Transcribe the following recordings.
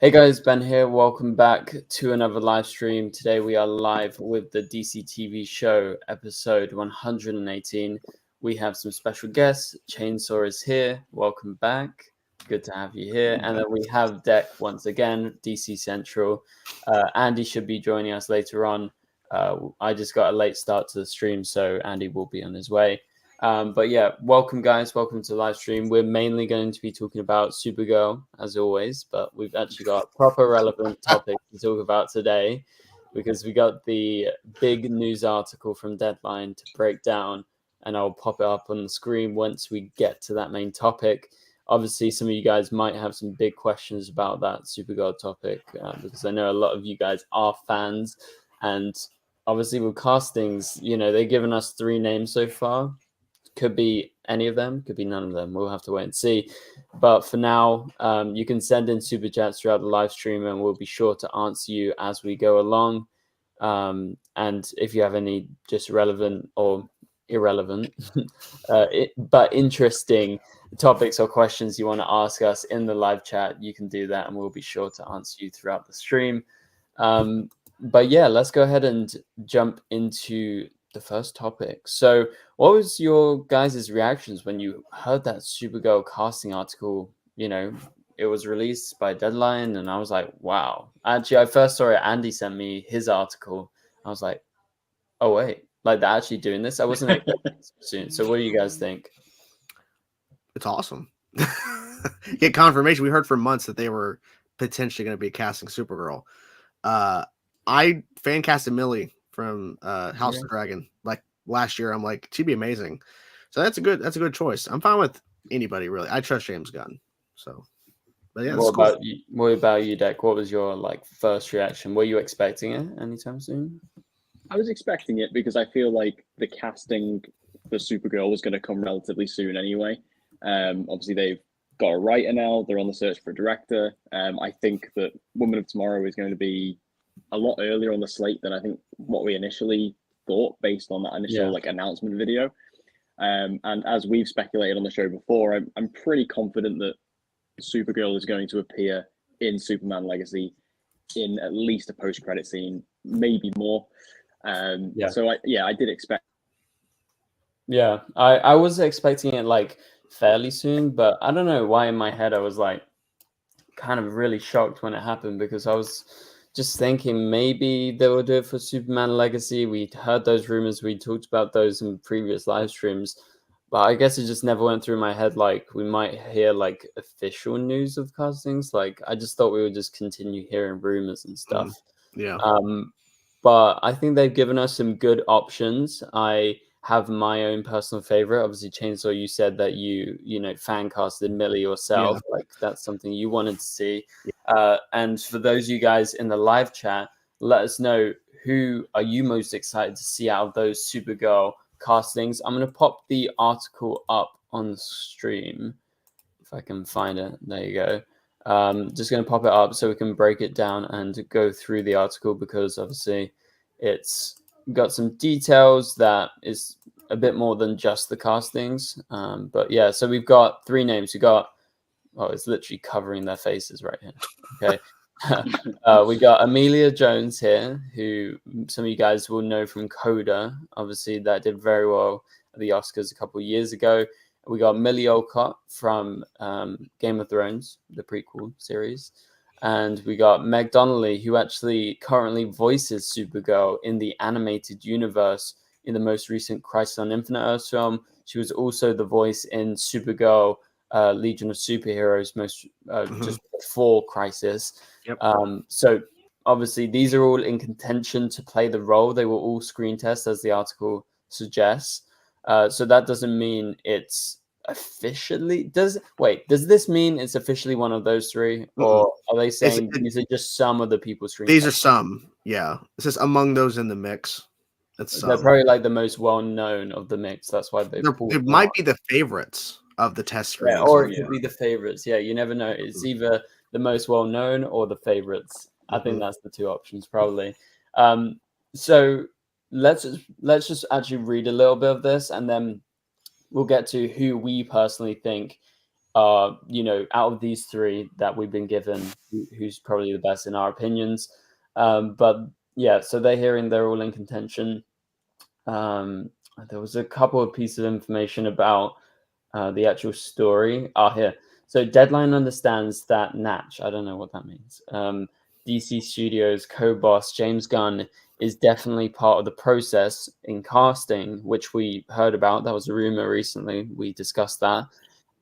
Hey guys, Ben here. Welcome back to another live stream. Today we are live with the DCTV show, episode 118. We have some special guests. Chainsaw is here. Welcome back. Good to have you here. And then we have Deck once again, DC Central. Andy should be joining us later on. I just got a late start to the stream, so Andy will be on his way. But yeah, welcome guys, welcome to the live stream. We're mainly going to be talking about Supergirl as always, but we've actually got proper relevant topics to talk about today because we got the big news article from Deadline to break down, and I'll pop it up on the screen once we get to that main topic. Obviously, some of you guys might have some big questions about that Supergirl topic because I know a lot of you guys are fans, and obviously with castings, you know, they've given us 3 names so far. Could be any of them, could be none of them. We'll have to wait and see. But for now, you can send in super chats throughout the live stream, and we'll be sure to answer you as we go along. And if you have any just relevant or irrelevant, but interesting topics or questions you want to ask us in the live chat, you can do that, and we'll be sure to answer you throughout the stream. But yeah, let's go ahead and jump into the first topic. So what was your guys' reactions when you heard that Supergirl casting article? You know, it was released by Deadline, and I was like, wow. Actually, I first saw it, Andy sent me his article. I was like, oh wait, like they're actually doing this? I wasn't expecting this soon. So what do you guys think? It's awesome. Get confirmation. We heard for months that they were potentially going to be casting Supergirl. I fan casted Millie from House of the Dragon like last year. I'm like, she'd be amazing. So that's a good choice. I'm fine with anybody really. I trust James Gunn. So, but yeah. What about you? What about you, Deck? What was your like first reaction? Were you expecting it anytime soon? I was expecting it because I feel like the casting for Supergirl was going to come relatively soon anyway. Obviously, they've got a writer now. They're on the search for a director. I think that Woman of Tomorrow is going to be a lot earlier on the slate than I think what we initially thought based on that initial like announcement video. And as we've speculated on the show before, I'm pretty confident that Supergirl is going to appear in Superman Legacy in at least a post-credit scene, maybe more. So I did expect. Yeah, I was expecting it like fairly soon, but I don't know why in my head I was like kind of really shocked when it happened because I was just thinking maybe they will do it for Superman Legacy. We'd heard those rumors, we talked about those in previous live streams, but I guess it just never went through my head like we might hear like official news of castings. Like I just thought we would just continue hearing rumors and stuff. But I think they've given us some good options. I have my own personal favorite. Obviously, Chainsaw, you said that you fan casted Millie yourself. Like that's something you wanted to see. And for those of you guys in the live chat, let us know who are you most excited to see out of those Supergirl castings. I'm going to pop the article up on the stream if I can find it. There you go. Just going to pop it up so we can break it down and go through the article because obviously it's got some details that is a bit more than just the castings. But yeah, so we've got 3 names. We got, it's literally covering their faces right here. Okay. We got Amelia Jones here, who some of you guys will know from Coda. Obviously, that did very well at the Oscars a couple of years ago. We got Millie Olcott from Game of Thrones, the prequel series. And we got Meg Donnelly, who actually currently voices Supergirl in the animated universe in the most recent Crisis on Infinite Earths film. She was also the voice in Supergirl Legion of Superheroes just before Crisis. So obviously these are all in contention to play the role. They were all screen tests, as the article suggests. So that doesn't mean it's officially does this mean it's officially one of those 3, or are they saying these are just some of the people screen these are some? Yeah, it's just among those in the mix. They're probably like the most well-known of the mix. That's why it might be the favorites of the test screen, or it could be the favorites. You never know. It's either the most well-known or the favorites. I think that's the 2 options probably. So let's just actually read a little bit of this, and then we'll get to who we personally think you know, out of these three that we've been given, who's probably the best in our opinions. But yeah, so they're hearing they're all in contention. There was a couple of pieces of information about the actual story. Here. So Deadline understands that Natch, I don't know what that means, DC Studios co-boss James Gunn is definitely part of the process in casting, which we heard about. That was a rumor recently. We discussed that,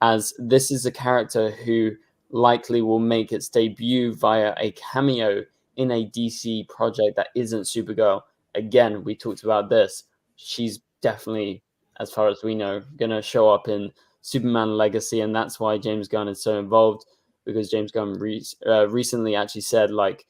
as this is a character who likely will make its debut via a cameo in a DC project that isn't Supergirl. Again, we talked about this. She's definitely, as far as we know, going to show up in Superman Legacy, and that's why James Gunn is so involved, because James Gunn recently actually said, like,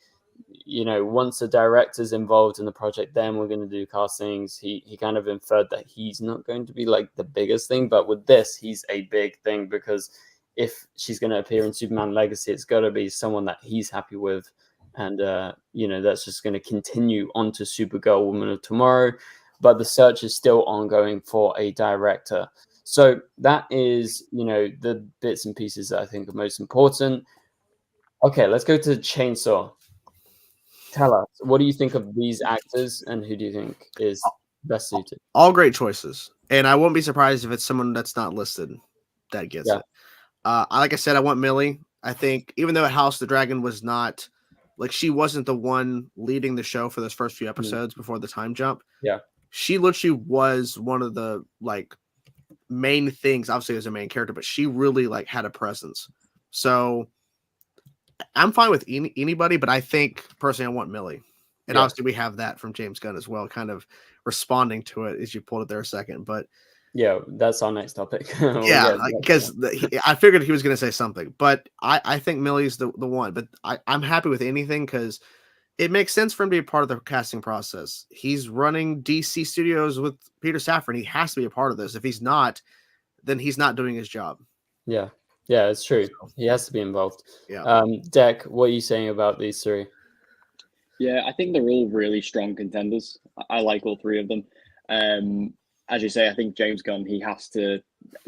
you know, once the director's involved in the project, then we're going to do castings. He kind of inferred that he's not going to be like the biggest thing, but with this, he's a big thing, because if she's going to appear in Superman Legacy, it's got to be someone that he's happy with. And, you know, that's just going to continue on to Supergirl, Woman of Tomorrow. But the search is still ongoing for a director. So that is, you know, the bits and pieces that I think are most important. Okay, let's go to Chainsaw. Tell us, what do you think of these actors, and who do you think is best suited? All great choices, and I won't be surprised if it's someone that's not listed that gets it. Like I said, I want Millie. I think even though House of the Dragon was not, like, she wasn't the one leading the show for those first few episodes before the time jump. Yeah, she literally was one of the like main things. Obviously, as a main character, but she really like had a presence. So I'm fine with anybody, but I think personally I want Millie. And obviously we have that from James Gunn as well, kind of responding to it as you pulled it there a second. But yeah, that's our next topic. Yeah, because I figured he was going to say something, but I think Millie's the one. But I'm happy with anything because it makes sense for him to be a part of the casting process. He's running DC Studios with Peter Safran. He has to be a part of this. If he's not, then he's not doing his job. Yeah, it's true. He has to be involved. Yeah. Deck, what are you saying about these three? Yeah, I think they're all really strong contenders. I like all three of them. As you say, I think James Gunn, he has to,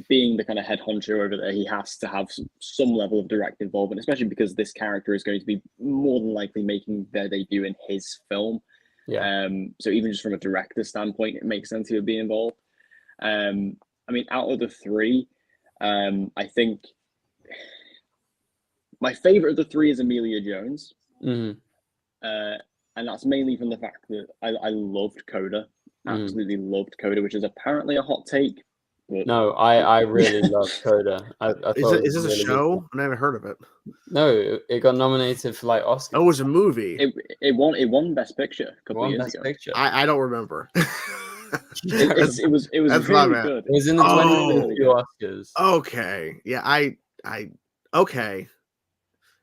being the kind of head honcho over there, he has to have some level of direct involvement, especially because this character is going to be more than likely making their debut in his film. Yeah. So even just from a director standpoint, it makes sense he would be involved. I mean, out of the three, I think my favorite of the three is Emilia Jones. Mm-hmm. And that's mainly from the fact that I loved Coda. Absolutely loved Coda, which is apparently a hot take. But... No, I really love Coda. I thought is this a show? I never heard of it. No, it got nominated for like Oscars. Oh, it was a movie. It won Best Picture a couple of years ago. I don't rember. it was really good. It was in the 2022 Oscars. Okay. Yeah, okay.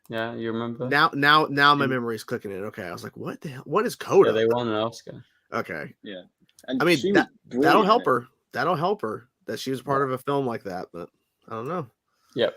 Yeah, you remember? Now my memory is clicking in. Okay, I was like, what the hell? What is Coda? Yeah, they won an Oscar. Okay. Yeah. And I mean, that'll help her. That'll help her that she was part of a film like that, but I don't know. Yep.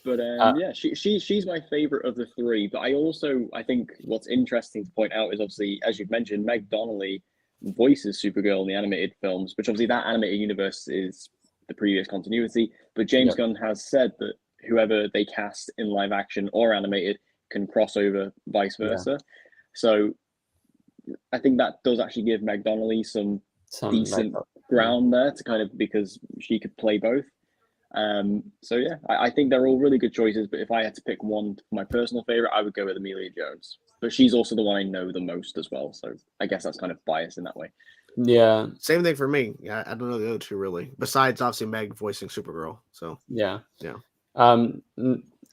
But yeah, she's my favorite of the three. But I think what's interesting to point out is obviously, as you've mentioned, Meg Donnelly voices Supergirl in the animated films, which obviously that animated universe is the previous continuity. But James Gunn has said that whoever they cast in live action or animated can cross over, vice versa. Yeah. So I think that does actually give Meg Donnelly some decent ground there to kind of, because she could play both. So yeah, I think they're all really good choices. But if I had to pick one for my personal favorite, I would go with Emilia Jones. But she's also the one I know the most as well. So I guess that's kind of biased in that way. Yeah. Same thing for me. I don't know the other two really. Besides obviously Meg voicing Supergirl. So yeah.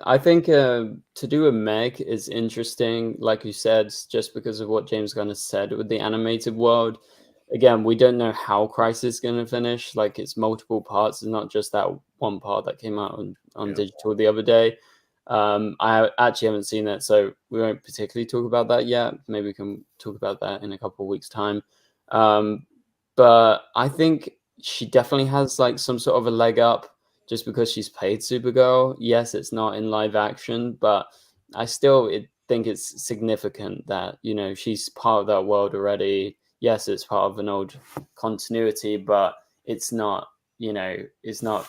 I think to do a Meg is interesting, like you said, just because of what James Gunn has said with the animated world. Again, we don't know how Crisis is going to finish. Like, it's multiple parts. It's not just that one part that came out on digital the other day. I actually haven't seen it, so we won't particularly talk about that yet. Maybe we can talk about that in a couple of weeks' time. But I think she definitely has like some sort of a leg up just because she's played Supergirl. Yes, it's not in live action, but I still think it's significant that, you know, she's part of that world already. Yes, it's part of an old continuity, but it's not, you know, it's not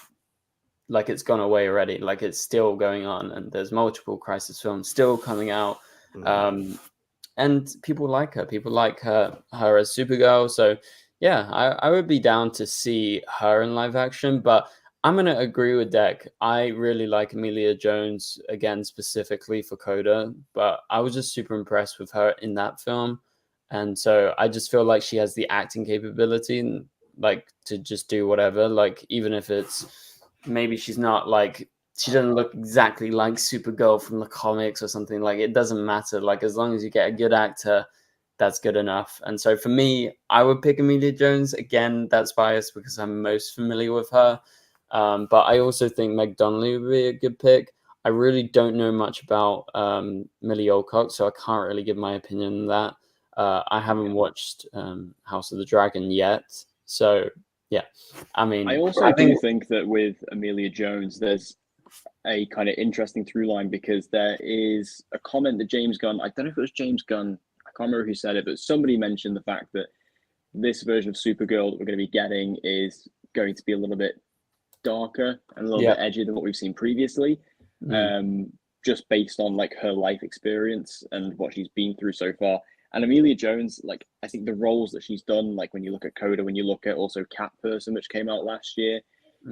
like it's gone away already. Like it's still going on, and there's multiple Crisis films still coming out. And people like her. People like her as Supergirl. So yeah, I would be down to see her in live action. But I'm gonna agree with Deck. I really like Emilia Jones again, specifically for Coda. But I was just super impressed with her in that film, and so I just feel like she has the acting capability and like to just do whatever. Like even if it's maybe she's not like she doesn't look exactly like Supergirl from the comics or something, like it doesn't matter. Like as long as you get a good actor, that's good enough. And so for me, I would pick Emilia Jones. Again, that's biased because I'm most familiar with her. But I also think Meg Donnelly would be a good pick. I really don't know much about Millie Alcock, so I can't really give my opinion on that. I haven't watched House of the Dragon yet. So yeah, I mean, I also do think that with Emilia Jones, there's a kind of interesting through line because there is a comment that James Gunn, I don't know if it was James Gunn, I can't remember who said it, but somebody mentioned the fact that this version of Supergirl that we're going to be getting is going to be a little bit darker and a little bit edgier than what we've seen previously, just based on like her life experience and what she's been through so far. And Emilia Jones, like I think the roles that she's done, like when you look at Coda, when you look at also Cat Person, which came out last year,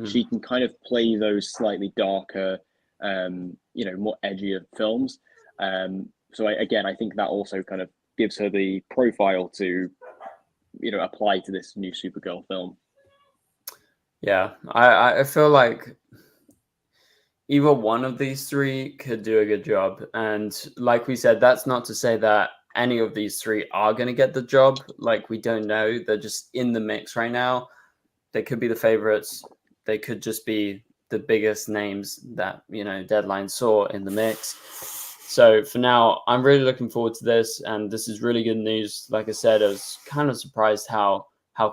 she can kind of play those slightly darker, more edgier films. So I think that also kind of gives her the profile to, apply to this new Supergirl film. Yeah, I feel like either one of these three could do a good job. And like we said, that's not to say that any of these three are going to get the job. Like we don't know. They're just in the mix right now. They could be the favorites. They could just be the biggest names that, Deadline saw in the mix. So for now, I'm really looking forward to this. And this is really good news. Like I said, I was kind of surprised how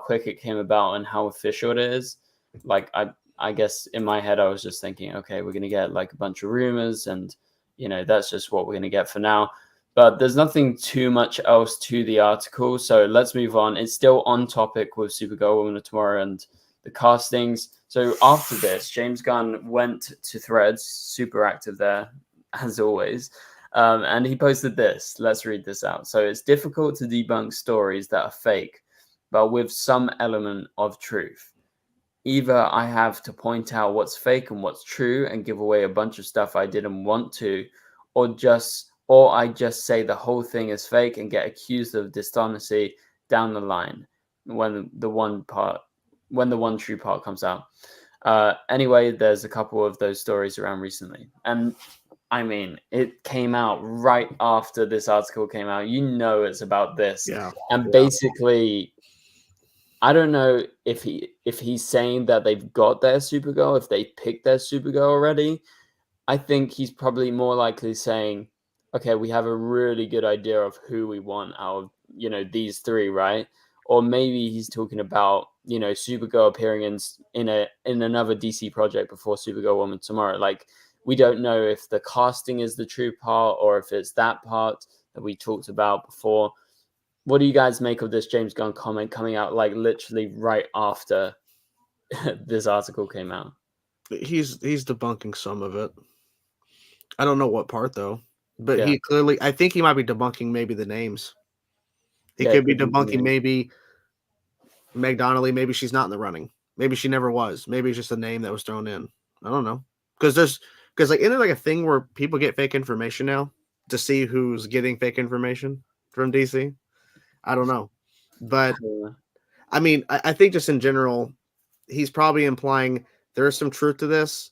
quick it came about and how official it is. Like I guess in my head, I was just thinking, okay, we're going to get like a bunch of rumors and, that's just what we're going to get for now. But there's nothing too much else to the article. So let's move on. It's still on topic with Supergirl Woman of Tomorrow and the castings. So after this, James Gunn went to Threads, super active there, as always. And he posted this. Let's read this out. So it's difficult to debunk stories that are fake, but with some element of truth. Either I have to point out what's fake and what's true and give away a bunch of stuff I didn't want to, or I just say the whole thing is fake and get accused of dishonesty down the line when the one true part comes out. Anyway, there's a couple of those stories around recently. And I mean, it came out right after this article came out. It's about this. Yeah. And basically, I don't know if he's saying that they've got their Supergirl, if they picked their Supergirl already. I think he's probably more likely saying, okay, we have a really good idea of who we want out of, these three, right? Or maybe he's talking about, Supergirl appearing in another DC project before Supergirl Woman Tomorrow. Like, we don't know if the casting is the true part or if it's that part that we talked about before. What do you guys make of this James Gunn comment coming out like literally right after this article came out? He's debunking some of it. I don't know what part though, but he clearly, I think he might be debunking maybe the names. He could be debunking maybe Meg Donnelly. Maybe she's not in the running. Maybe she never was. Maybe it's just a name that was thrown in. I don't know. Because like, isn't it like a thing where people get fake information now to see who's getting fake information from DC? I don't know. But I mean, I think just in general, he's probably implying there is some truth to this.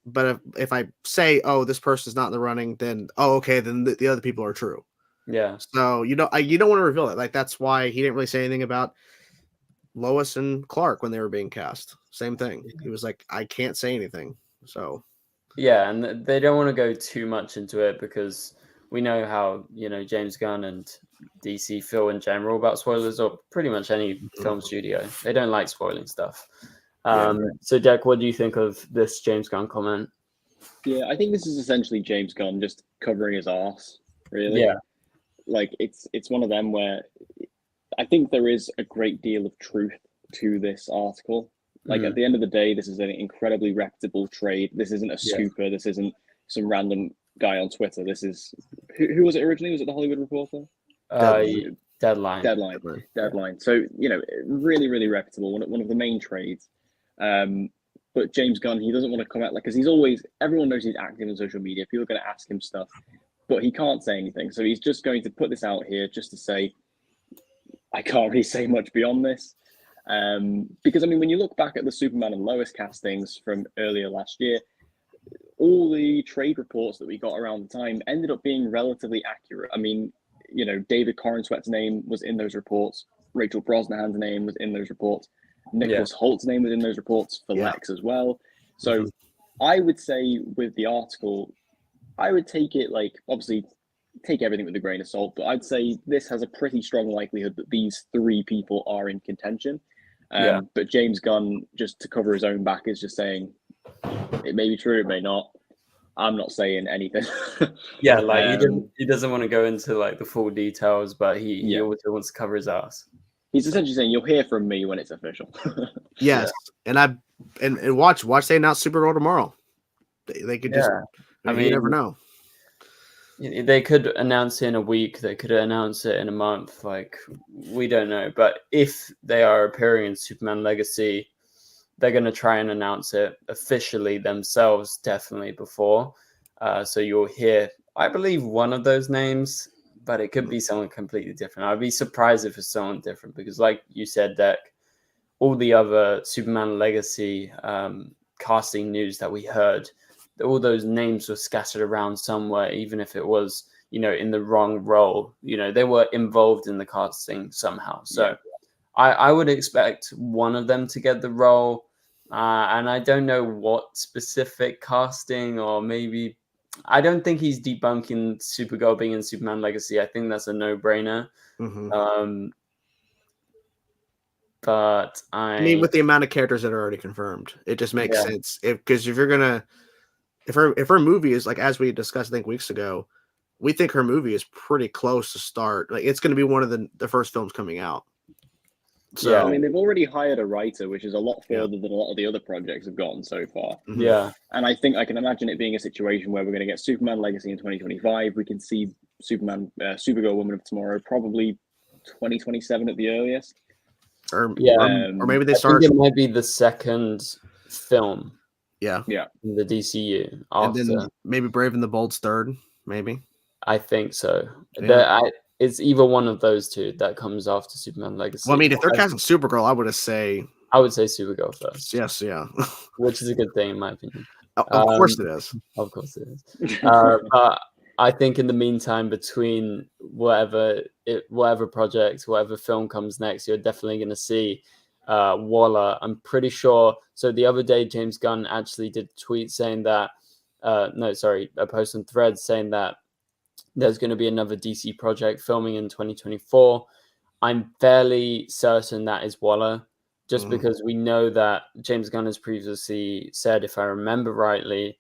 But if I say, oh, this person's not in the running, then, oh, okay, then the other people are true. Yeah. So, you don't want to reveal it. Like, that's why he didn't really say anything about Lois and Clark when they were being cast. Same thing. He was like, I can't say anything. So. Yeah, and they don't want to go too much into it because we know how, James Gunn and DC feel in general about spoilers, or pretty much any film studio. They don't like spoiling stuff. So, Jack, what do you think of this James Gunn comment? Yeah, I think this is essentially James Gunn just covering his arse, really. Yeah. Like, it's one of them where I think there is a great deal of truth to this article. Like at the end of the day, this is an incredibly reputable trade. This isn't a scooper. This isn't some random guy on Twitter. This is who was it originally? Was it the Hollywood Reporter? Deadline. So really, really reputable. One of the main trades. But James Gunn, he doesn't want to come out because everyone knows he's active on social media. People are going to ask him stuff, but he can't say anything. So he's just going to put this out here just to say, I can't really say much beyond this. Because when you look back at the Superman and Lois castings from earlier last year, all the trade reports that we got around the time ended up being relatively accurate. David Corenswet's name was in those reports. Rachel Brosnahan's name was in those reports. Nicholas Holt's name was in those reports for Lex as well. So I would say with the article, I would take it obviously take everything with a grain of salt, but I'd say this has a pretty strong likelihood that these three people are in contention. But James Gunn, just to cover his own back, is just saying it may be true, it may not. I'm not saying anything. He doesn't want to go into the full details, but he also wants to cover his ass. He's essentially saying you'll hear from me when it's official. Yes, and watch they announce Supergirl tomorrow. They could just. You never know. They could announce it in a week. They could announce it in a month. We don't know. But if they are appearing in Superman Legacy, they're going to try and announce it officially themselves, definitely before. So you'll hear, I believe, one of those names, but it could be someone completely different. I'd be surprised if it's someone different because, like you said, Deck, all the other Superman Legacy casting news that we heard, all those names were scattered around somewhere, even if it was, in the wrong role. They were involved in the casting somehow. So I would expect one of them to get the role. And I don't know what specific casting, or maybe I don't think he's debunking Supergirl being in Superman Legacy. I think that's a no-brainer. But with the amount of characters that are already confirmed, it just makes sense. Because if her movie is as we discussed, I think weeks ago, we think her movie is pretty close to start. It's going to be one of the first films coming out. So they've already hired a writer, which is a lot further than a lot of the other projects have gotten so far. And I think I can imagine it being a situation where we're going to get Superman Legacy in 2025. We can see Supergirl Woman of Tomorrow probably 2027 at the earliest. Or maybe they start. I think it might be the second film. Yeah. In the DCU. And then maybe Brave and the Bold's third, maybe. I think so. Yeah. It's either one of those two that comes after Superman Legacy. Well, if they're casting Supergirl, I would say Supergirl first. Yes, Which is a good thing in my opinion. Of course it is. Of course it is. But I think in the meantime, between whatever project, whatever film comes next, you're definitely going to see Waller. I'm pretty sure. So the other day, James Gunn actually did a tweet saying that, a post on Threads saying that there's going to be another DC project filming in 2024. I'm fairly certain that is Waller, just because we know that James Gunn has previously said, if I remember rightly,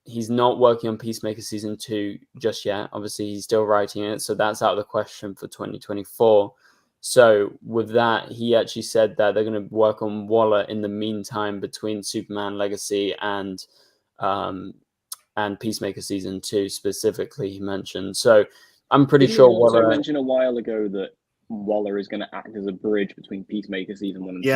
he's not working on Peacemaker Season 2 just yet. Obviously, he's still writing it, so that's out of the question for 2024. So with that, he actually said that they're going to work on Waller in the meantime between Superman Legacy and Peacemaker Season 2 specifically, he mentioned. So I'm pretty sure Waller mentioned a while ago that Waller is going to act as a bridge between Peacemaker Season 1 and 2.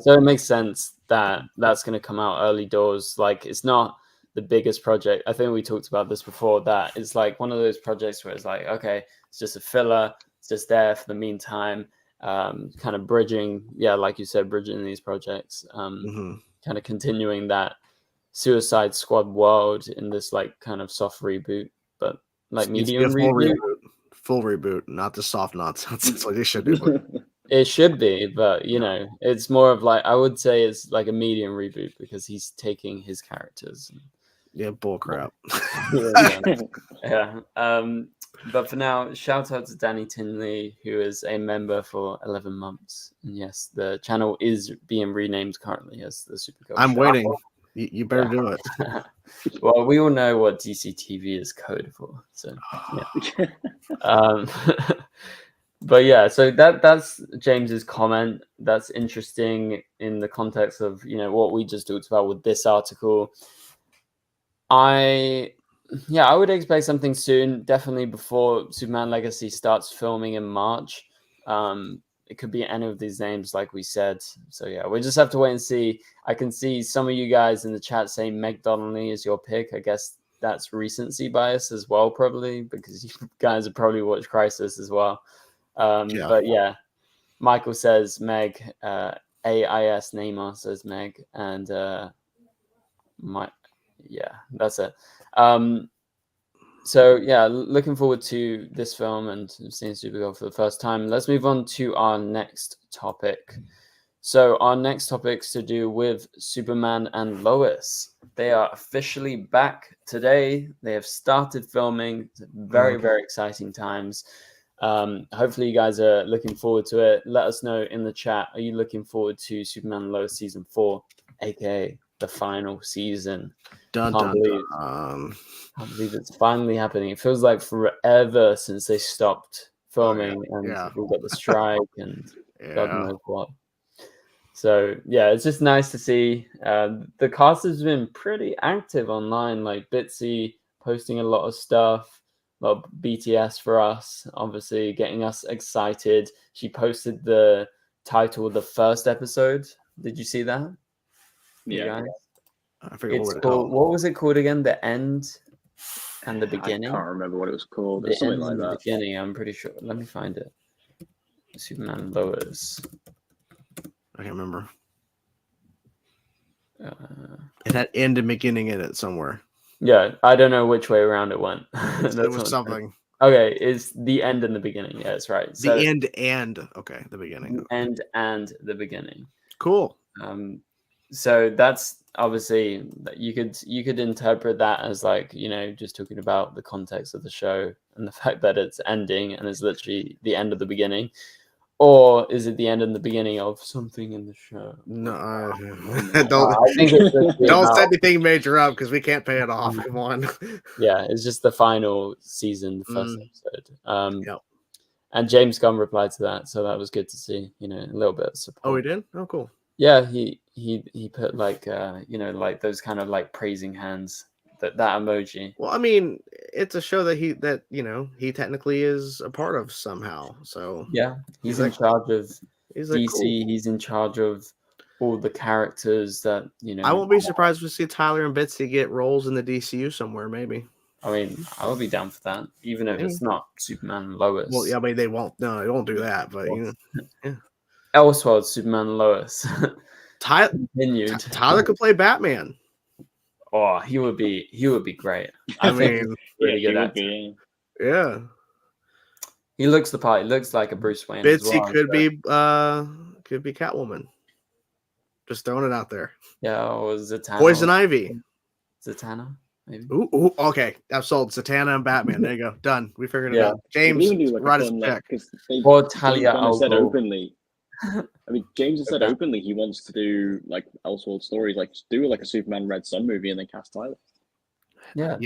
So it makes sense that that's going to come out early doors. It's not the biggest project. I think we talked about this before, that it's one of those projects where it's okay, it's just a filler. It's just there for the meantime, kind of bridging. Yeah, like you said, bridging these projects, kind of continuing that Suicide Squad world in this kind of soft reboot, but medium reboot. Full reboot, not the soft nonsense. That's what they should do. It should be, but it's more of I would say it's a medium reboot because he's taking his characters. Yeah, bull crap. Yeah. But for now, shout out to Danny Tinley, who is a member for 11 months. And yes, the channel is being renamed currently as the Supergirl. I'm waiting. You better do it. Well, we all know what DCTV is code for. So, yeah. But yeah, so that's James's comment. That's interesting in the context of, you know, what we just talked about with this article. I would expect something soon, definitely before Superman Legacy starts filming in March. It could be any of these names, like we said. So yeah, we just have to wait and see. I can see some of you guys in the chat saying Meg Donnelly is your pick. I guess that's recency bias as well, probably, because you guys have probably watched Crisis as well. But yeah, Michael says Meg, AIS Neymar says Meg, and that's it. So yeah, looking forward to this film and seeing Supergirl for the first time. Let's move on to our next topic. So our next topic's to do with Superman and Lois. They are officially back today. They have started filming. Very, very exciting times. Hopefully you guys are looking forward to it. Let us know in the chat. Are you looking forward to Superman and Lois season 4, aka the final season? Can't believe it's finally happening. It feels like forever since they stopped filming, and we got the strike and God knows what. So yeah, it's just nice to see. The cast has been pretty active online, like Bitsy posting a lot of stuff, a lot of BTS for us, obviously getting us excited. She posted the title of the first episode. Did you see that? Yeah. I forget it's called. What was it called again? The End and the Beginning. I can't remember what it was called. The Something End like and that. The Beginning. I'm pretty sure. Let me find it. Superman Lois. I can't remember. It had end and beginning in it somewhere. Yeah, I don't know which way around it went. It was something. Okay, it's the end and the beginning. Yeah, that's right. So, the end and the beginning. The end and the beginning. Cool. So that's obviously you could interpret that as like, you know, just talking about the context of the show and the fact that it's ending and it's literally the end of the beginning. Or is it the end and the beginning of something in the show? No, I think don't set anything major up because we can't pay it off. Come on. Yeah, it's just the final season, the first episode. And James Gunn replied to that, so that was good to see. You know, a little bit of support. Oh, he did? Oh, cool. Yeah, he put like you know, like those kind of like praising hands. That emoji. Well, I mean, it's a show that he technically is a part of somehow. So yeah, he's in charge of DC. Cool. He's in charge of all the characters that, you know. I won't be surprised to see Tyler and Bitsy get roles in the DCU somewhere. Maybe. I mean, I would be down for that, even if it's not Superman and Lois. Well, yeah, I mean, they won't. No, they won't do that. But you know, yeah. Elseworlds Superman and Lois. Tyler could play Batman. Oh, he would be great. I mean, really good actor. Yeah. He looks the part. He looks like a Bruce Wayne. Bitsy well, could be Catwoman. Just throwing it out there. Yeah, or Zatanna. Poison Ivy. Zatanna, maybe. Ooh, okay. I've sold Zatanna and Batman. There you go. Done. We figured it out. James, write us a check. Or Talia al said openly. I mean, James has said openly he wants to do like Elseworld stories, like do like a Superman Red Sun movie and then cast Tyler. Yeah.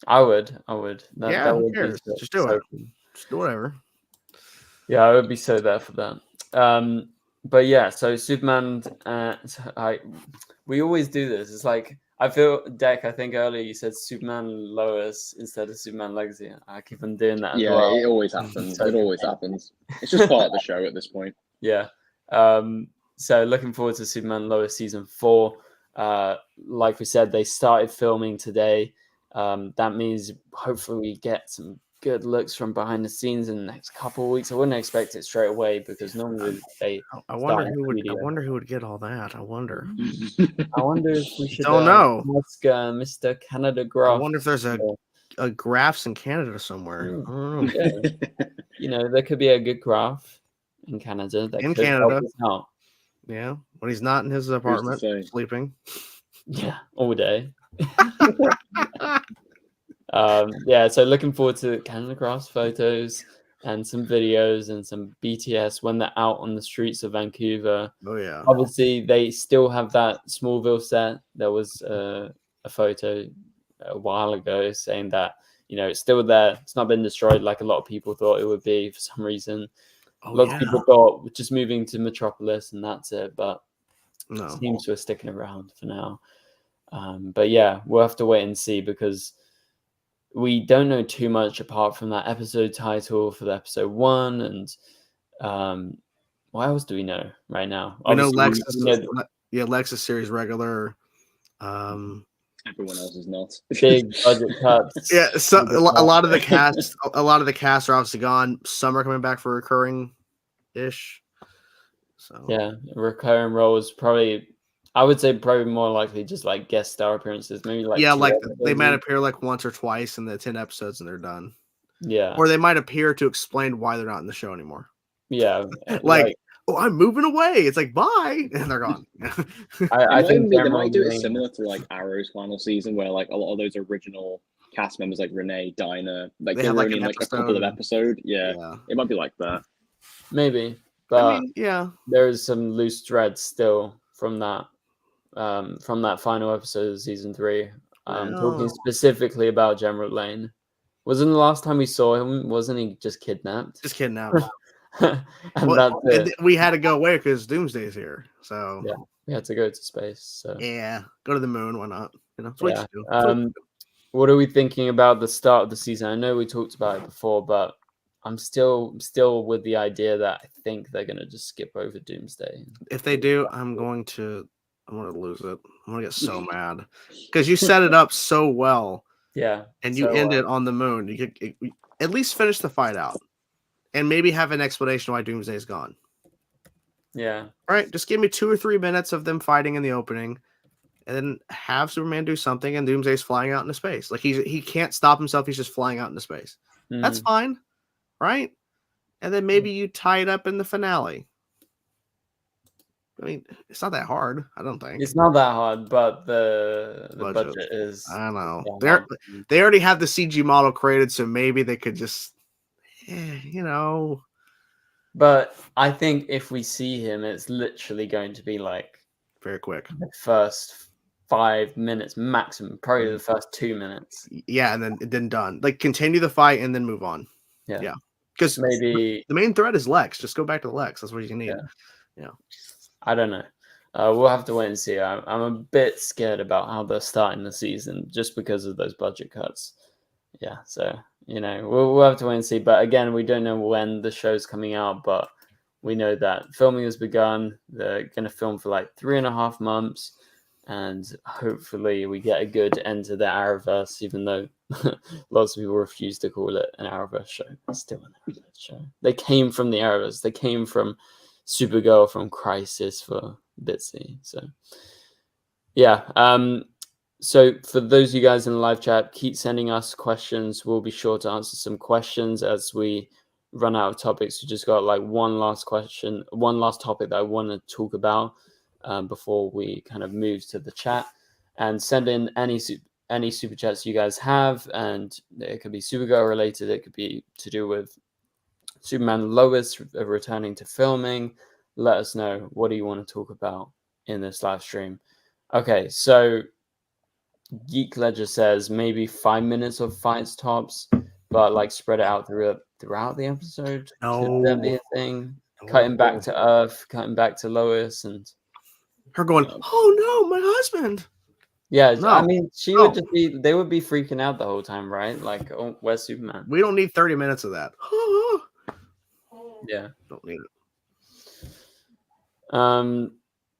I would. That who would cares? Just do it. Just do whatever. Yeah, I would be so there for that. But yeah, so Superman. We always do this. It's like I feel, Deck. I think earlier you said Superman Lois instead of Superman Legacy. I keep on doing that. Yeah, it always happens. It always happens. It's just part of the show at this point. Yeah. So looking forward to Superman Lois season 4. Like we said, they started filming today. That means hopefully we get some good looks from behind the scenes in the next couple of weeks. I wouldn't expect it straight away because normally they. I wonder who would get all that. I wonder if we should. Don't know. Ask Mr. Canada Graph. I wonder if there's a graphs in Canada somewhere. I don't know. Yeah. You know, there could be a good graph in Canada. That in could Canada. help us out. Yeah, when he's not in his apartment sleeping. Yeah, all day. So looking forward to Canada Graph's photos and some videos and some BTS when they're out on the streets of Vancouver. Oh yeah. Obviously, they still have that Smallville set. There was a photo a while ago saying that, it's still there. It's not been destroyed like a lot of people thought it would be for some reason. Lots of yeah. people thought just moving to Metropolis and that's it, but No. it seems we're sticking around for now. But yeah, we'll have to wait and see because we don't know too much apart from that episode title for the episode 1. And what else do we know right now? We know Obviously, Lex is series regular. Everyone else is not. Big budget cuts. Yeah, so a lot of the cast are obviously gone. Some are coming back for recurring ish. So yeah, recurring roles probably. I would say probably more likely just like guest star appearances, maybe like they might appear like once or twice in the 10 episodes and they're done. Yeah, or they might appear to explain why they're not in the show anymore. Yeah, like oh, I'm moving away. It's like bye, and they're gone. I think they might do it similar to like Arrow's final season, where like a lot of those original cast members, like Renee, Dinah, like they were only in like a couple of episodes. Yeah, it might be like that. Maybe, but yeah, there is some loose threads still from that final episode of season 3. Talking specifically about General Lane. Wasn't the last time we saw him? Wasn't he just kidnapped? Just kidnapped. And we had to go away because Doomsday's here. So yeah, we had to go to space. So yeah, go to the moon. Why not? What are we thinking about the start of the season? I know we talked about it before, but I'm still with the idea that I think they're gonna just skip over Doomsday. If they do, I'm going to lose it. I'm gonna get so mad because you set it up so well. Yeah, and you end it on the moon. You could at least finish the fight out, and maybe have an explanation why Doomsday is gone. Yeah. All right, just give me 2 or 3 minutes of them fighting in the opening, and then have Superman do something, and Doomsday's flying out into space. Like he can't stop himself. He's just flying out into space. That's fine, right? And then maybe you tie it up in the finale. I mean, it's not that hard. I don't think it's not that hard, but the budget is. I don't know. They already have the CG model created, so maybe they could just, But I think if we see him, it's literally going to be like very quick. The first 5 minutes maximum, probably the first 2 minutes. Yeah, and then done. Like continue the fight and then move on. Yeah. Because maybe the main threat is Lex. Just go back to Lex. That's what you need. Yeah. I don't know. We'll have to wait and see. I'm a bit scared about how they're starting the season just because of those budget cuts. Yeah, so we'll have to wait and see. But again, we don't know when the show's coming out, but we know that filming has begun. They're going to film for like 3.5 months, and hopefully we get a good end to the Arrowverse, even though lots of people refuse to call it an Arrowverse show. It's still an Arrowverse show. They came from the Arrowverse. They came from Supergirl, from Crisis for Bitsy. So yeah. So for those of you guys in the live chat, keep sending us questions. We'll be sure to answer some questions as we run out of topics. We just got like one last topic that I want to talk about before we kind of move to the chat. And send in any super chats you guys have, and it could be Supergirl related. It could be to do with Superman and Lois returning to filming. Let us know, what do you want to talk about in this live stream? Okay, so Geek Ledger says maybe 5 minutes of fights tops, but like spread it out throughout the episode. Could that be a thing? Cutting back to Earth, cutting back to Lois, and her going, "Oh no, my husband." Yeah, no, I mean, would just be. They would be freaking out the whole time, right? Like, oh, where's Superman? We don't need 30 minutes of that. Yeah, don't need it.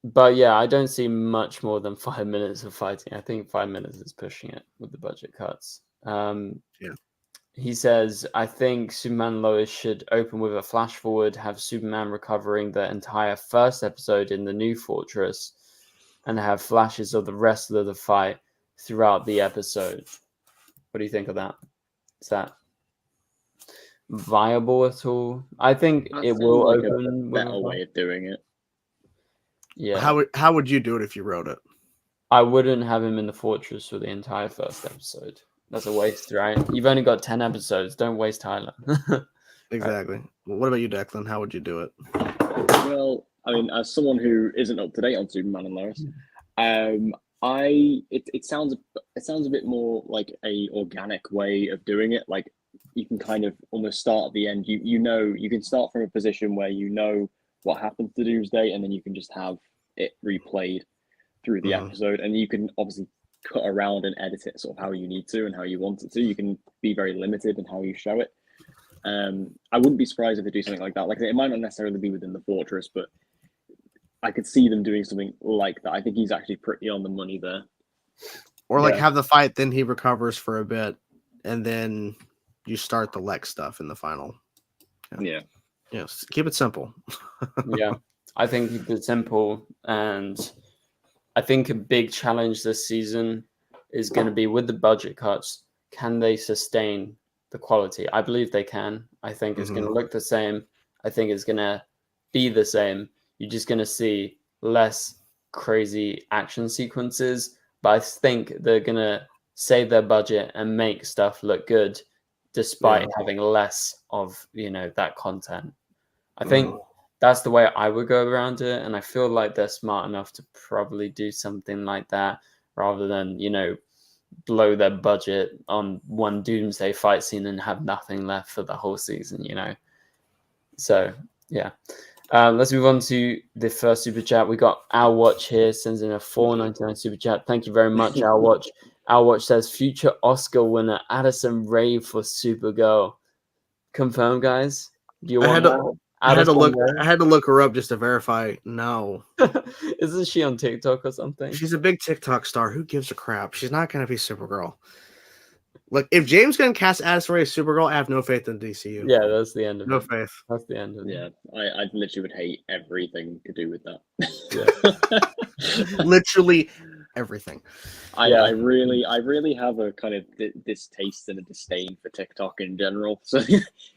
But yeah, I don't see much more than 5 minutes of fighting. I think 5 minutes is pushing it with the budget cuts. Yeah. He says, I think Superman and Lois should open with a flash forward, have Superman recovering the entire first episode in the new fortress, and have flashes of the rest of the fight throughout the episode. What do you think of that? Is that viable at all? I think it will like open with a better way of doing it. Yeah. How would you do it if you wrote it? I wouldn't have him in the fortress for the entire first episode. That's a waste, right? You've only got 10 episodes. Don't waste Tyler. Exactly. Right. Well, what about you, Declan? How would you do it? Well, I mean, as someone who isn't up to date on Superman and Lois, It sounds a bit more like a organic way of doing it. Like you can kind of almost start at the end. You can start from a position where you know what happens to Doomsday, and then you can just have it replayed through the episode, and you can obviously cut around and edit it sort of how you need to and how you want it to. You can be very limited in how you show it. I wouldn't be surprised if they do something like that. Like it might not necessarily be within the fortress, but I could see them doing something like that. I think he's actually pretty on the money there. Or like have the fight, then he recovers for a bit, and then you start the Lex stuff in the final. Yeah. Yes, keep it simple. Yeah, I think keep it simple, and I think a big challenge this season is going to be with the budget cuts. Can they sustain the quality? I believe they can. I think it's going to look the same. I think it's going to be the same. You're just going to see less crazy action sequences, but I think they're going to save their budget and make stuff look good despite having less of, that content. I think that's the way I would go around it, and I feel like they're smart enough to probably do something like that rather than, blow their budget on one Doomsday fight scene and have nothing left for the whole season, So, yeah. Let's move on to the first super chat. We got Our Watch here, sends in a $4.99 super chat. Thank you very much, Our Watch. Our Watch says future Oscar winner Addison Rae for Supergirl. Confirm, guys. Do you want that? I had to look her up just to verify. No. Isn't she on TikTok or something? She's a big TikTok star. Who gives a crap? She's not going to be Supergirl. Look, if James Gunn casts Addison Rae as Supergirl, I have no faith in DCU. Yeah, that's the end of it. No faith. That's the end of it. Yeah, I literally would hate everything to do with that. Yeah. Literally everything. I really have a kind of distaste and a disdain for TikTok in general. So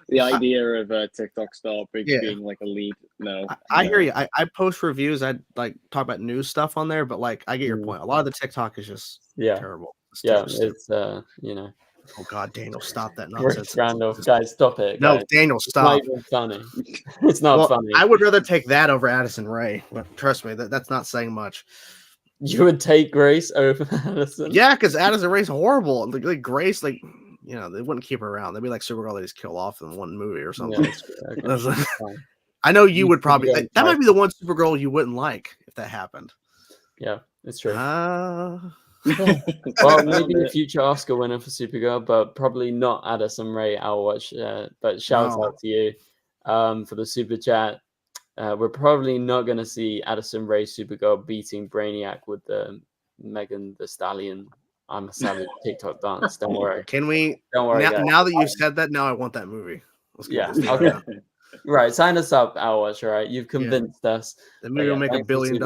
the idea of a TikTok star being like a lead, no. I hear you. I post reviews. I like talk about news stuff on there, but like I get your point. A lot of the TikTok is just terrible. It's Oh God, Daniel, stop that nonsense. Randolph, guys, stop it. No, guys. Daniel, stop. It's not even funny. It's not funny. I would rather take that over Addison Rae. But trust me, that's not saying much. You would take Grace over Addison? Yeah, because Addison Rae's horrible. Like Grace, they wouldn't keep her around. They'd be like Supergirl, they just kill off in one movie or something. Yeah, okay. I know you would probably. That might be the one Supergirl you wouldn't like if that happened. Yeah, it's true. Well, maybe a future Oscar winner for Supergirl, but probably not Addison Rae. I'll watch. But shouts out to you for the super chat. We're probably not going to see Addison Rae Supergirl beating Brainiac with the Megan Thee Stallion I'm a Savage TikTok dance. Don't worry. Can we? Don't worry. Now that you've said that, now I want that movie. Okay. Right. Sign us up, Our Watch. All right. You've convinced us. The movie will make $1 billion.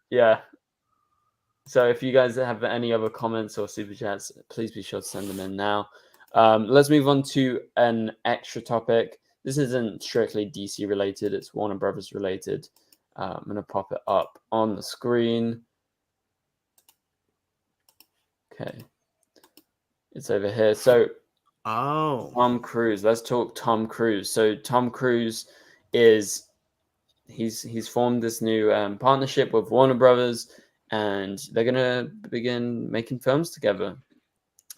Yeah. So if you guys have any other comments or super chats, please be sure to send them in now. Let's move on to an extra topic. This isn't strictly DC related. It's Warner Brothers related. I'm going to pop it up on the screen. Okay. It's over here. So Tom Cruise. Let's talk Tom Cruise. So Tom Cruise he's formed this new partnership with Warner Brothers, and they're going to begin making films together.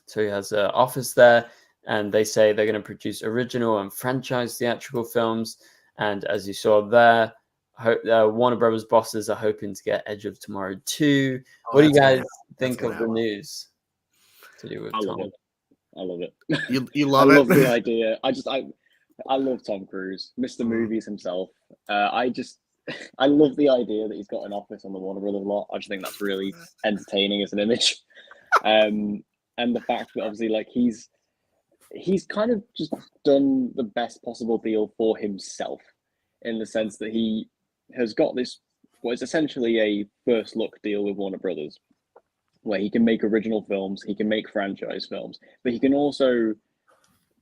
So he has an office there, and they say they're going to produce original and franchise theatrical films. And as you saw there, Warner Brothers bosses are hoping to get Edge of Tomorrow 2. What do you guys think of the news to do with Tom? I love it. You love it? I love the idea. I love Tom Cruise, Mr. Movies himself. I love the idea that he's got an office on the Warner Brothers lot. I just think that's really entertaining as an image. And the fact that obviously like he's kind of just done the best possible deal for himself, in the sense that he has got this what is essentially a first look deal with Warner Brothers, where he can make original films, he can make franchise films, but he can also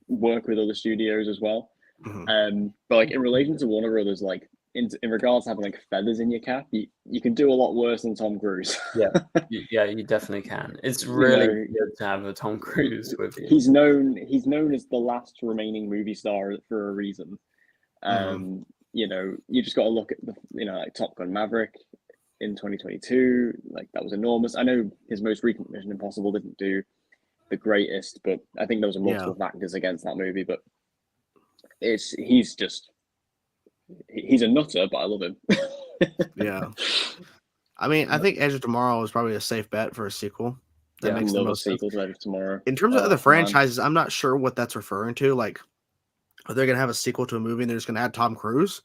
work with other studios as well. But like in relation to Warner Brothers, like in regards to having like feathers in your cap, you can do a lot worse than Tom Cruise. Yeah, you definitely can. It's really good to have a Tom Cruise with you. He's known as the last remaining movie star for a reason. You just got to look at like Top Gun Maverick. in 2022. Like that was enormous. I know his most recent Mission Impossible didn't do the greatest, but I think there was multiple factors against that movie. But he's a nutter, but I love him. Yeah. I mean, I think Edge of Tomorrow is probably a safe bet for a sequel. That makes the most sense. Sequel to Edge of Tomorrow. In terms of other franchises, I'm not sure what that's referring to. Like, are they going to have a sequel to a movie and they're just going to add Tom Cruise?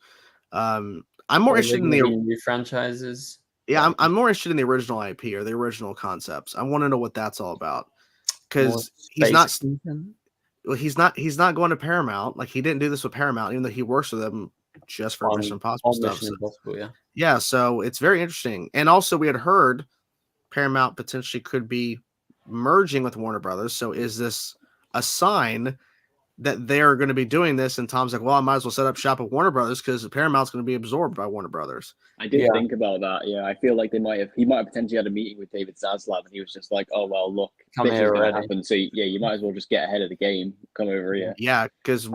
I'm more interested in the new franchises. Yeah, I'm more interested in the original IP or the original concepts. I want to know what that's all about because he's not going to Paramount. Like he didn't do this with Paramount, even though he works with them just for Mission Impossible stuff. Yeah, so it's very interesting. And also, we had heard Paramount potentially could be merging with Warner Brothers. So is this a sign that they're going to be doing this? And Tom's like, well, I might as well set up shop at Warner Brothers because Paramount's going to be absorbed by Warner Brothers. I did think about that. Yeah, I feel like he might have potentially had a meeting with David Zaslav, and he was just like, "Oh well, look, this is going to happen. So yeah, you might as well just get ahead of the game. Come over here." Yeah, because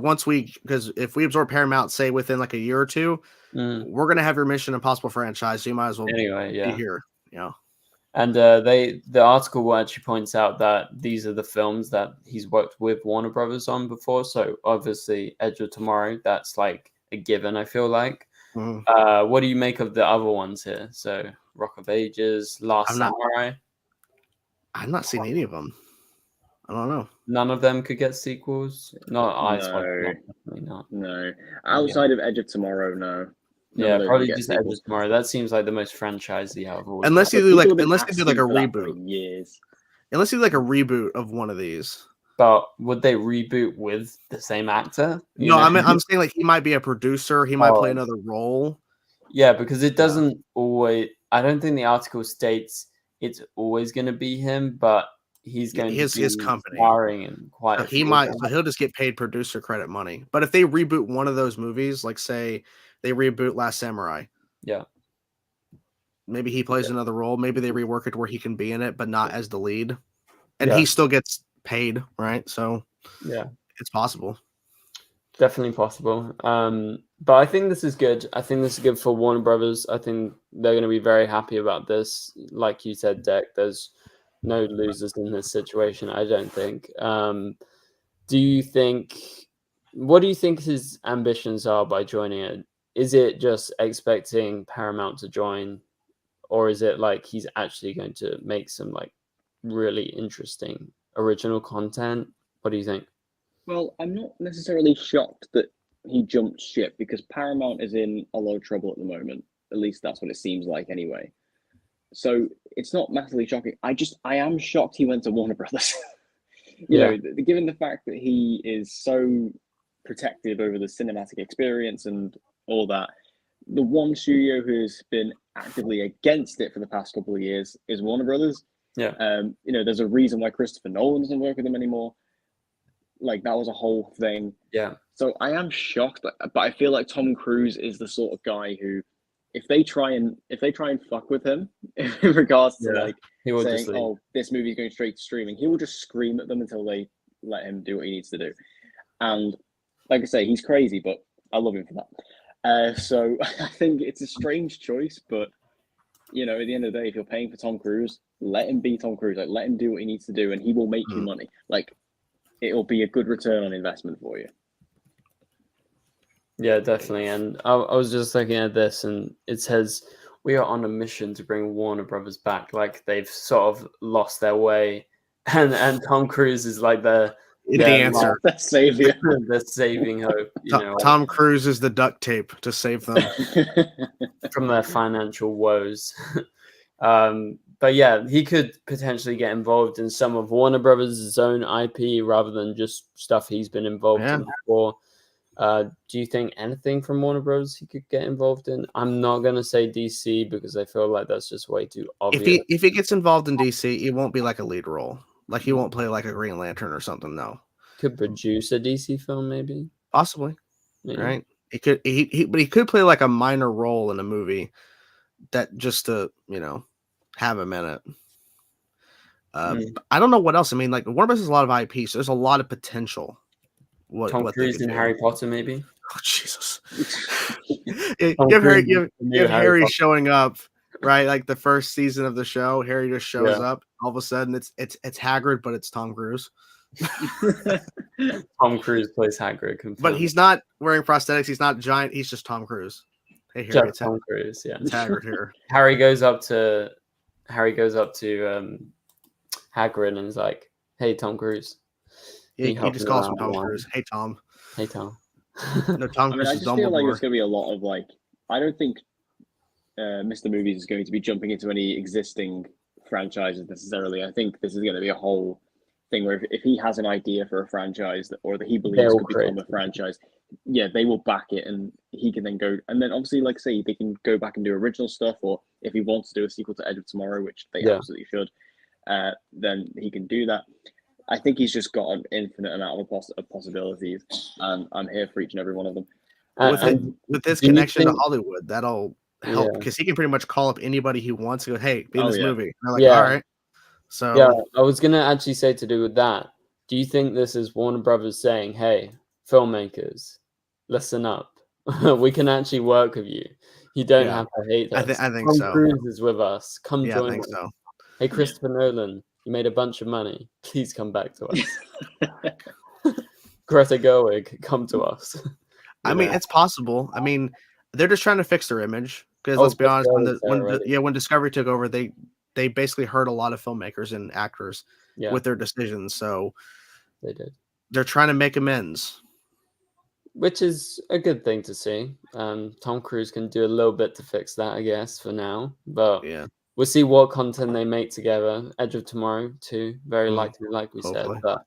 if we absorb Paramount, say within like a year or two, we're going to have your Mission Impossible franchise. So you might as well be here. Yeah. And the article actually points out that these are the films that he's worked with Warner Brothers on before. So obviously, Edge of Tomorrow, that's like a given. I feel like. What do you make of the other ones here? So Rock of Ages, Last Samurai. I've not seen any of them. I don't know. None of them could get sequels. Definitely not. No. Outside of Edge of Tomorrow, no. Yeah, probably just Edge of Tomorrow. That seems like the most franchisey out of all. Unless they do like a reboot. Years. Unless you do like a reboot of one of these. But would they reboot with the same actor? No, I'm saying like he might be a producer. He might play another role. Yeah, because it doesn't always. I don't think the article states it's always going to be him, but he's going to be his company starring in quite. So he'll just get paid producer credit money. But if they reboot one of those movies, like say they reboot Last Samurai, maybe he plays another role. Maybe they rework it where he can be in it, but not as the lead, and he still gets paid, right? So it's possible, definitely possible. But I think this is good. I think this is good for Warner Brothers. I think they're going to be very happy about this. Like you said, Deck, there's no losers in this situation, I don't think. What do you think his ambitions are by joining it? Is it just expecting Paramount to join, or is it like he's actually going to make some like really interesting original content? What do you think? Well, I'm not necessarily shocked that he jumped ship because Paramount is in a lot of trouble at the moment. At least that's what it seems like anyway. So it's not massively shocking. I am shocked he went to Warner Brothers. you know, given the fact that he is so protective over the cinematic experience and all that, the one studio who's been actively against it for the past couple of years is Warner Brothers. Yeah. There's a reason why Christopher Nolan doesn't work with them anymore. Like that was a whole thing. Yeah. So I am shocked, but I feel like Tom Cruise is the sort of guy who, if they try and fuck with him in regards to like saying, "Oh, this movie's going straight to streaming," he will just scream at them until they let him do what he needs to do. And like I say, he's crazy, but I love him for that. So I think it's a strange choice, but at the end of the day, if you're paying for Tom Cruise, let him be Tom Cruise. Like, let him do what he needs to do, and he will make you money. Like, it'll be a good return on investment for you. Yeah, definitely. And I was just looking at this, and it says we are on a mission to bring Warner Brothers back. Like they've sort of lost their way, and Tom Cruise is like the answer, the savior, the saving hope. Tom Cruise is the duct tape to save them from their financial woes. But yeah, he could potentially get involved in some of Warner Brothers' own IP rather than just stuff he's been involved in before. Do you think anything from Warner Bros. He could get involved in? I'm not going to say DC because I feel like that's just way too obvious. If he gets involved in DC, it won't be like a lead role. Like he won't play like a Green Lantern or something. No. Could produce a DC film, maybe. Possibly. Yeah. Right. He could. But he could play like a minor role in a movie that just to have him in it. I don't know what else. I mean, like Warner Bros. Has a lot of IP, so there's a lot of potential. Tom Cruise in Harry Potter, maybe. Oh Jesus! you have Harry showing up right? Like the first season of the show, Harry just shows Yeah. up. All of a sudden, it's Hagrid, but it's Tom Cruise. Tom Cruise plays Hagrid. Confirmed. But he's not wearing prosthetics. He's not giant. He's just Tom Cruise. Hey, Harry, just Tom Cruise. Yeah. it's Hagrid here. Harry goes up to Hagrid and is like, "Hey, Tom Cruise." Yeah, he just calls him around Tom one. Cruise. Hey, Tom. Hey, Tom. No, Tom I mean, Cruise I is just feel like there's Dumbledore. going to be a lot of like. I don't think Mr. Movies is going to be jumping into any existing franchises necessarily. I think this is going to be a whole thing where if he has an idea for a franchise or that he believes They'll could become create a franchise, yeah, they will back it, and he can then go. And then obviously, like I say, they can go back and do original stuff, or if he wants to do a sequel to Edge of Tomorrow, which they Yeah. absolutely should, then he can do that. I think he's just got an infinite amount of possibilities, and I'm here for each and every one of them. With this do you connection to think- Hollywood, that'll help Yeah. because he can pretty much call up anybody he wants and go, "Hey, be in Oh, this yeah. movie." And they're like, Yeah. "All right." So Yeah, I was gonna actually say to do with that. Do you think this is Warner Brothers saying, "Hey, filmmakers, listen up. We can actually work with you. You don't Yeah. have to hate us. I think Tom so. Cruise is with us. Come Yeah, I join think us. so. Hey, Christopher Nolan, you made a bunch of money. Please come back to us. Greta Gerwig, come to us." I mean, it's possible. I mean, they're just trying to fix their image because Oh, let's be honest, Greta Gerwig's there already. when Discovery took over, they basically hurt a lot of filmmakers and actors Yeah, with their decisions. So they did. they're trying to make amends. Which is a good thing to see. Tom Cruise can do a little bit to fix that, I guess, for now. But Yeah, we'll see what content they make together. Edge of Tomorrow, too. Very likely, like we hopefully. said. But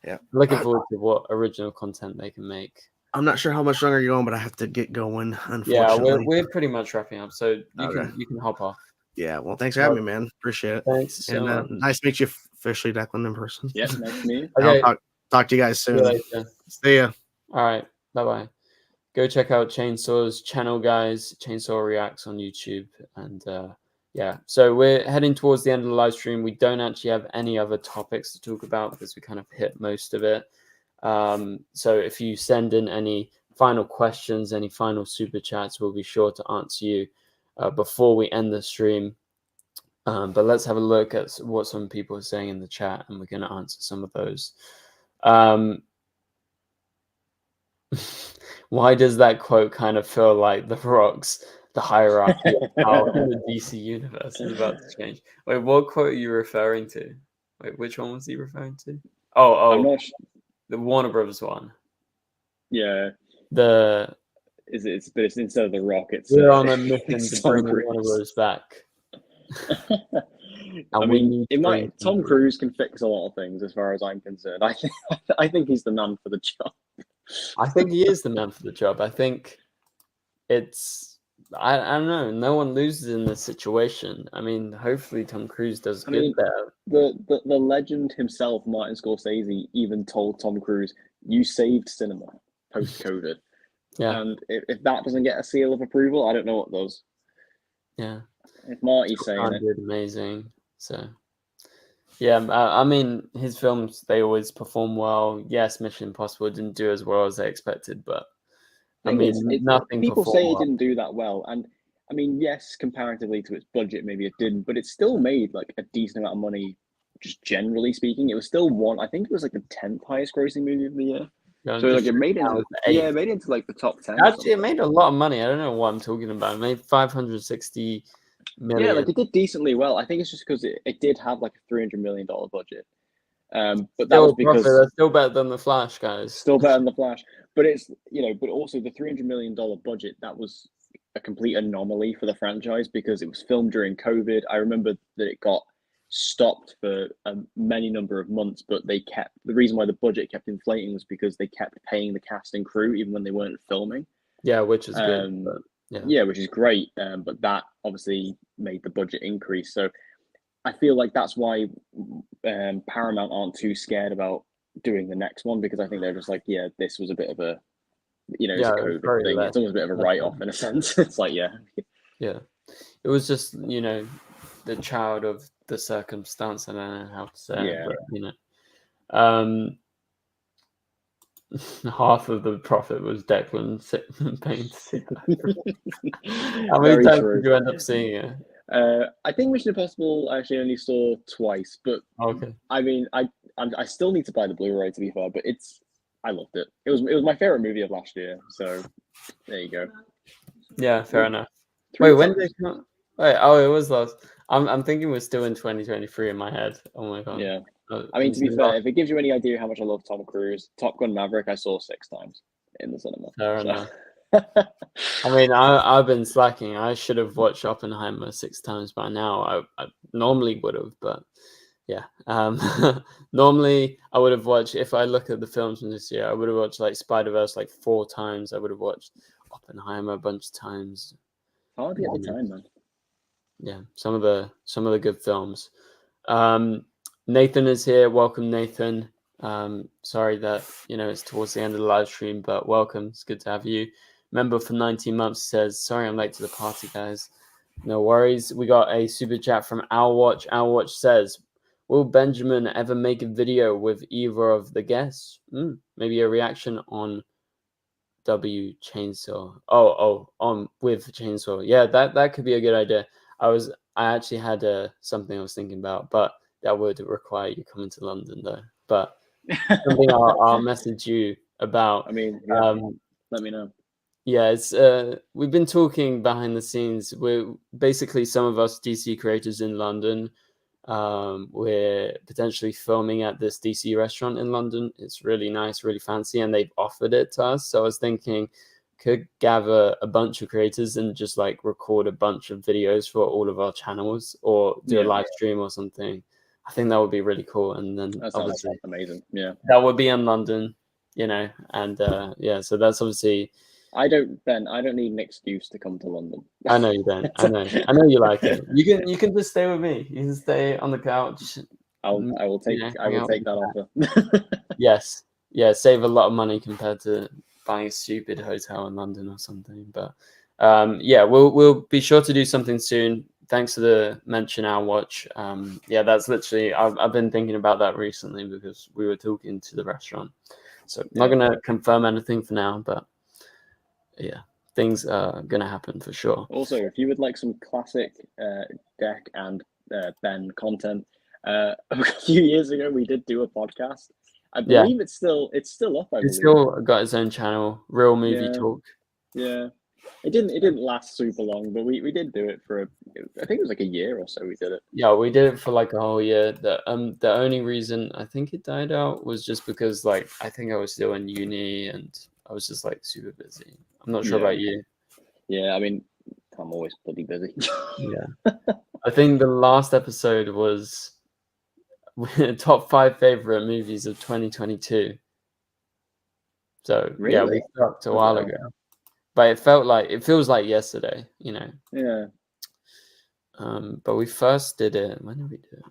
Yeah. looking forward to what original content they can make. I'm not sure how much longer you're going, but I have to get going. Yeah, Unfortunately. we're pretty much wrapping up, so Okay. you can hop off. Yeah. Well, thanks for having me, man. Appreciate it. Thanks so And much. nice to meet you officially, Declan, in person. Yeah, nice to meet you. Okay, I'll talk to you guys see you soon. later. See ya. All right, bye-bye. Go check out Chainsaw's channel, guys. Chainsaw Reacts on YouTube. And yeah, so we're heading towards the end of the live stream. We don't actually have any other topics to talk about because we kind of hit most of it. So if you send in any final questions, any final super chats, we'll be sure to answer you before we end the stream. But let's have a look at what some people are saying in the chat, and we're going to answer some of those. Why does that quote kind of feel like The Rock's the hierarchy of power in the DC universe is about to change? Wait, what quote are you referring to? Wait, which one was he referring to? I'm Oh, not. the Warner Brothers one. Yeah, The but it's instead of The Rock, it's we're on a mission it's to Tom bring the Cruise. Warner Brothers back. I we mean, need it to might. bring Tom Cruise can fix a lot of things, as far as I'm concerned. I think he's the man for the job. I think he is the man for the job. I think it's I don't know. No one loses in this situation. I mean, hopefully Tom Cruise does I good mean, there. The legend himself, Martin Scorsese, even told Tom Cruise, "You saved cinema post-COVID." Yeah, And if that doesn't get a seal of approval, I don't know what does. yeah. If Marty's saying Gunn it, did amazing. So yeah, I mean, his films, they always perform well. Yes, Mission Impossible didn't do as well as they expected, but I thing mean, is, nothing people performed say it well. didn't do that well, and I mean, yes, comparatively to its budget, maybe it didn't, but it still made like a decent amount of money. Just generally speaking, it was still one. I think it was like the 10th highest grossing movie of the year. Going So to like it made now into it's the eighth. it made into like the top 10. or Actually, it something. made a lot of money. I don't know what I'm talking about. It made 560 million. Yeah, like it did decently well. I think it's just because it did have like a $300 million budget. But that Still was a profit. because That's still better than The Flash, guys. still better than The Flash. But it's but also the $300 million budget, that was a complete anomaly for the franchise because it was filmed during COVID. I remember that it got stopped for many number of months, but the reason why the budget kept inflating was because they kept paying the cast and crew even when they weren't filming. Yeah, which is good. But, yeah, which is great. But that obviously made the budget increase. So I feel like that's why Paramount aren't too scared about doing the next one, because I think they're just like, yeah, this was a bit of a, it's a COVID thing. It's almost a bit of a write-off in a sense. It's like, yeah. It was just, the child of the circumstance. I don't know how to say it, but, half of the profit was Declan paying to see that. How many times did you end up seeing it? I think Mission Impossible I actually only saw twice, but Okay. I mean, I still need to buy the Blu-ray to be fair, but I loved it. It was my favorite movie of last year. So there you go. Yeah, fair enough. Three Wait, when times. did it come out? Wait, oh, it was last. I'm thinking we're still in 2023 in my head. Oh my god. Yeah. Oh, I mean, to be it's fair, not- if it gives you any idea how much I love Tom Cruise, Top Gun Maverick I saw 6 times in the cinema. Fair So. enough. I mean, I've been slacking. I should have watched Oppenheimer 6 times by now. I normally would have, but yeah. Normally I would have watched, if I look at the films from this year, I would have watched like Spider-Verse like 4 times. I would have watched Oppenheimer a bunch of times. Hardly at the time, man. Yeah, some of the good films. Nathan is here. Welcome, Nathan. Sorry that it's towards the end of the live stream, but welcome. It's good to have you. Member for 19 months says, sorry I'm late to the party, guys. No worries. We got a super chat from Owlwatch. Owlwatch says, will Benjamin ever make a video with either of the guests? Maybe a reaction on W Chainsaw. On with Chainsaw. Yeah, that could be a good idea. I actually had something I was thinking about, but that would require you coming to London though. But something I'll message you about. I mean, yeah, let me know. Yeah, it's we've been talking behind the scenes. We're basically some of us DC creators in London. We're potentially filming at this DC restaurant in London. It's really nice, really fancy, and they've offered it to us. So I was thinking, could gather a bunch of creators and just like record a bunch of videos for all of our channels, or do a live stream or something. I think that would be really cool. And then That sounds obviously amazing. Yeah, that would be in London, and yeah, so that's obviously. I don't need an excuse to come to London. I know you don't. I know you like it. You can just stay with me. You can stay on the couch. I will take that offer. Yes. Yeah, save a lot of money compared to buying a stupid hotel in London or something. But yeah, we'll be sure to do something soon. Thanks for the mention, Owlwatch. Yeah, that's literally I've been thinking about that recently because we were talking to the restaurant. So I'm not gonna confirm anything for now, but yeah, things are gonna happen for sure. Also, if you would like some classic Deck and Ben content, a few years ago we did do a podcast. I believe it's still up. It's still got its own channel, Real Movie Talk. Yeah, it didn't last super long, but we did do it for I think it was like a year or so. We did it. Yeah, we did it for like a whole year. The only reason I think it died out was just because like I think I was still in uni and I was just like super busy. I'm not sure about you. Yeah, I mean, I'm always bloody busy. Yeah, I think the last episode was top 5 favorite movies of 2022. So really? Yeah, we stopped a while ago, but it feels like yesterday, Yeah. But we first did it. When did we do it?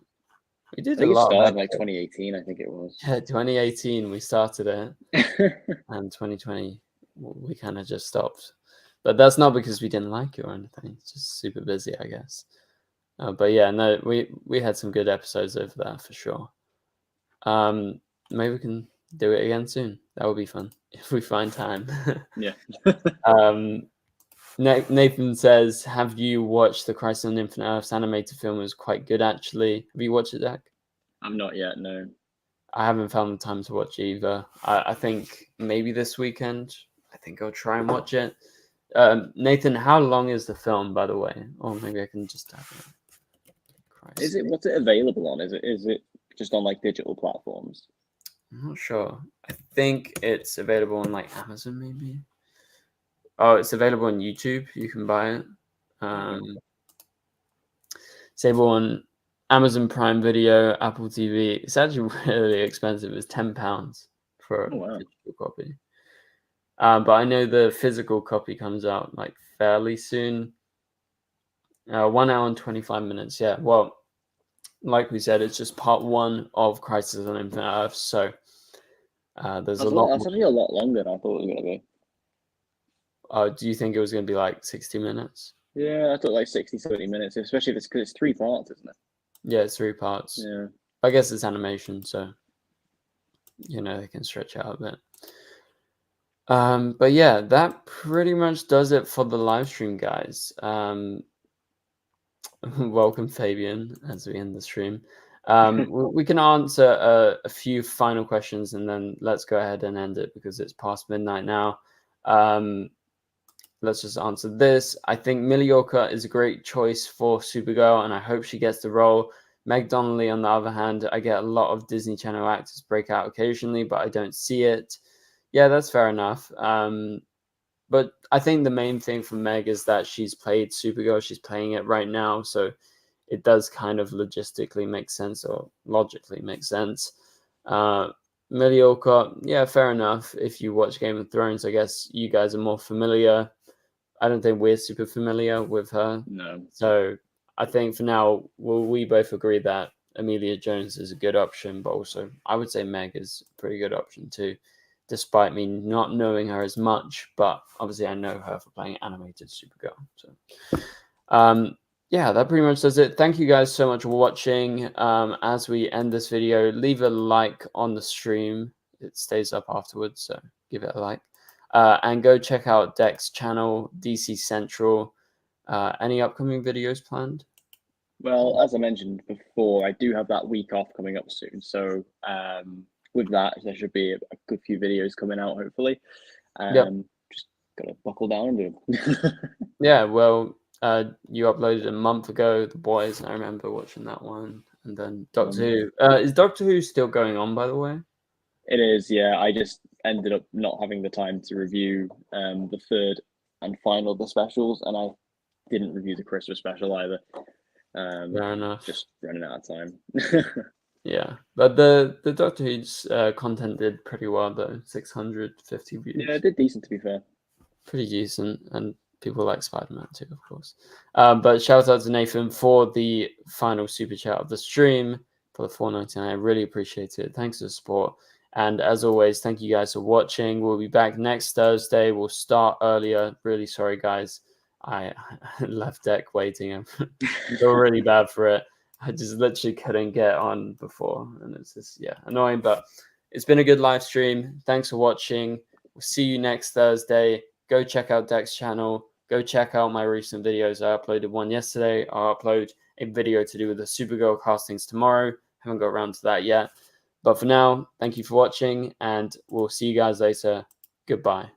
We did I think a lot. It started like 2018, I think it was. Yeah, 2018 we started it, and 2020 we kind of just stopped. But that's not because we didn't like it or anything. It's just super busy, I guess. But yeah, no, we had some good episodes over there for sure. Maybe we can do it again soon. That would be fun if we find time. Yeah. Nathan says, have you watched the Crisis on Infinite Earths animated film? It was quite good, actually. Have you watched it, Zach? I'm not yet, no. I haven't found the time to watch either. I think maybe this weekend. I think I'll try and watch it. Nathan, how long is the film, by the way? Or maybe I can just have it. What's it available on? Is it just on like digital platforms? I'm not sure. I think it's available on like Amazon, maybe. Oh, it's available on YouTube. You can buy it. It's available on Amazon Prime Video, Apple TV. It's actually really expensive. It's £10 for a digital copy. But I know the physical copy comes out like fairly soon. 1 hour and 25 minutes. Yeah. Well, like we said, it's just part 1 of Crisis on Infinite Earths. So there's a lot. That's actually a lot longer than I thought it was going to be. Do you think it was going to be like 60 minutes? Yeah, I thought like 60, 70 minutes, especially if it's 3 parts, isn't it? Yeah, it's 3 parts. Yeah. I guess it's animation, so they can stretch out a bit. But yeah, that pretty much does it for the live stream, guys. welcome Fabian as we end the stream. We can answer a few final questions and then let's go ahead and end it because it's past midnight now. Let's just answer this. I think Millie Yorker is a great choice for Supergirl, and I hope she gets the role. Meg Donnelly, on the other hand, I get a lot of Disney Channel actors break out occasionally, but I don't see it. Yeah, that's fair enough. But I think the main thing for Meg is that she's played Supergirl. She's playing it right now, so it does kind of logistically make sense or logically make sense. Millie Yorker, yeah, fair enough. If you watch Game of Thrones, I guess you guys are more familiar. I don't think we're super familiar with her. No. So I think for now, we both agree that Amelia Jones is a good option, but also I would say Meg is a pretty good option too, despite me not knowing her as much. But obviously, I know her for playing animated Supergirl. So, yeah, that pretty much does it. Thank you guys so much for watching. As we end this video, leave a like on the stream. It stays up afterwards, so give it a like. And go check out Deck's channel, DC Central. Any upcoming videos planned? Well, as I mentioned before, I do have that week off coming up soon. So with that, there should be a good few videos coming out, hopefully. Just got to buckle down and do them. Yeah, well, you uploaded a month ago, The Boys. I remember watching that one. And then Doctor Who. Is Doctor Who still going on, by the way? It is, yeah. I just ended up not having the time to review the third and final of the specials, and I didn't review the Christmas special either. Fair enough. Just running out of time. Yeah, but the Doctor Who's content did pretty well though, 650 views. Yeah, it did decent to be fair. Pretty decent, and people like Spider-Man too, of course. But shout out to Nathan for the final super chat of the stream for the $4.99. I really appreciate it. Thanks for the support. And as always, thank you guys for watching. We'll be back next Thursday. We'll start earlier. Really sorry, guys. I left Deck waiting. I feel really bad for it. I just literally couldn't get on before. And it's just, yeah, annoying. But it's been a good live stream. Thanks for watching. We'll see you next Thursday. Go check out Deck's channel. Go check out my recent videos. I uploaded one yesterday. I'll upload a video to do with the Supergirl castings tomorrow. Haven't got around to that yet. But for now, thank you for watching, and we'll see you guys later. Goodbye.